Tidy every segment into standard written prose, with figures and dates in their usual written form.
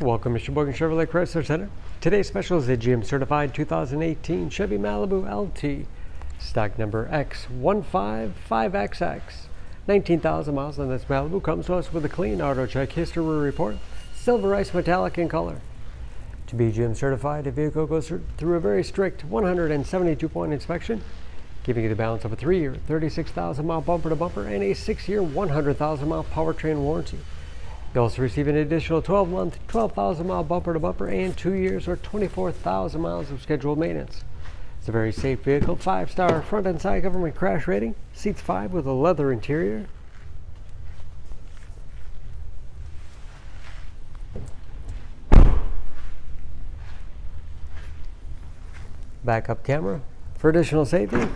Welcome to Sheboygan Chevrolet Chrysler Center. Today's special is a GM certified 2018 Chevy Malibu LT, stock number X155XX. 19,000 miles on this Malibu, comes to us with a clean auto check history report, silver ice metallic in color. To be GM certified, the vehicle goes through a very strict 172-point inspection, giving you the balance of a 3-year, 36,000-mile bumper-to-bumper and a 6-year, 100,000-mile powertrain warranty. You also receive an additional 12-month, 12,000-mile bumper-to-bumper and 2 years or 24,000 miles of scheduled maintenance. It's a very safe vehicle, 5-star front and side government crash rating, seats 5 with a leather interior. Backup camera for additional safety.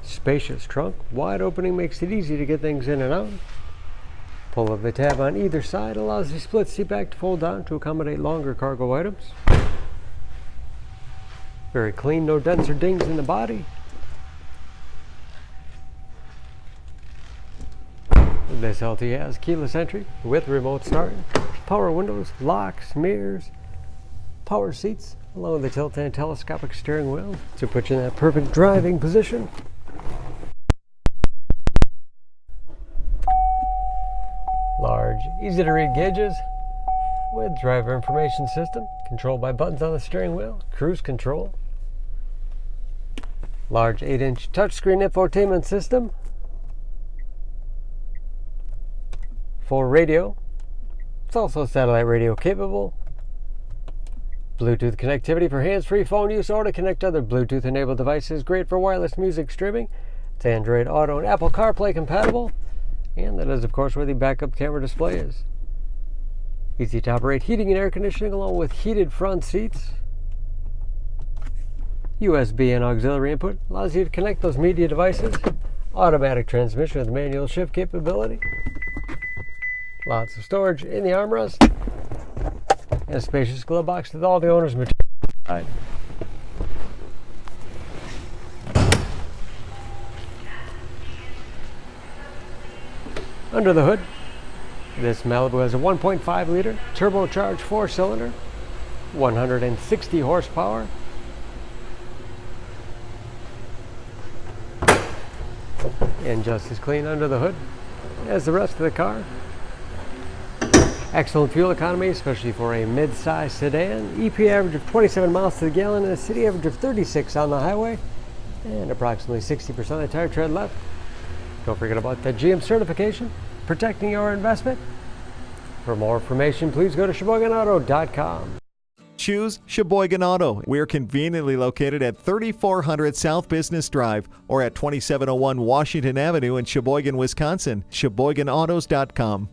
Spacious trunk, wide opening makes it easy to get things in and out. Pull of the tab on either side allows the split seat back to fold down to accommodate longer cargo items. Very clean, no dents or dings in the body. This LT has keyless entry with remote start, power windows, locks, mirrors, power seats, along with the tilt and telescopic steering wheel to put you in that perfect driving position. Large, easy to read gauges with driver information system controlled by buttons on the steering wheel, cruise control. Large 8-inch touchscreen infotainment system. Full radio. It's also satellite radio capable. Bluetooth connectivity for hands-free phone use or to connect other Bluetooth enabled devices. Great for wireless music streaming. It's Android Auto and Apple CarPlay compatible. And that is, of course, where the backup camera display is. Easy to operate heating and air conditioning along with heated front seats. USB and auxiliary input allows you to connect those media devices. Automatic transmission with manual shift capability. Lots of storage in the armrest. And a spacious glove box with all the owner's material inside. Under the hood, this Malibu has a 1.5-liter turbocharged 4-cylinder, 160 horsepower. And just as clean under the hood as the rest of the car. Excellent fuel economy, especially for a mid-size sedan. EP average of 27 miles to the gallon and a city average of 36 on the highway. And approximately 60% of the tire tread left. Don't forget about the GM certification, protecting your investment. For more information, please go to SheboyganAuto.com. Choose Sheboygan Auto. We're conveniently located at 3400 South Business Drive or at 2701 Washington Avenue in Sheboygan, Wisconsin. SheboyganAutos.com.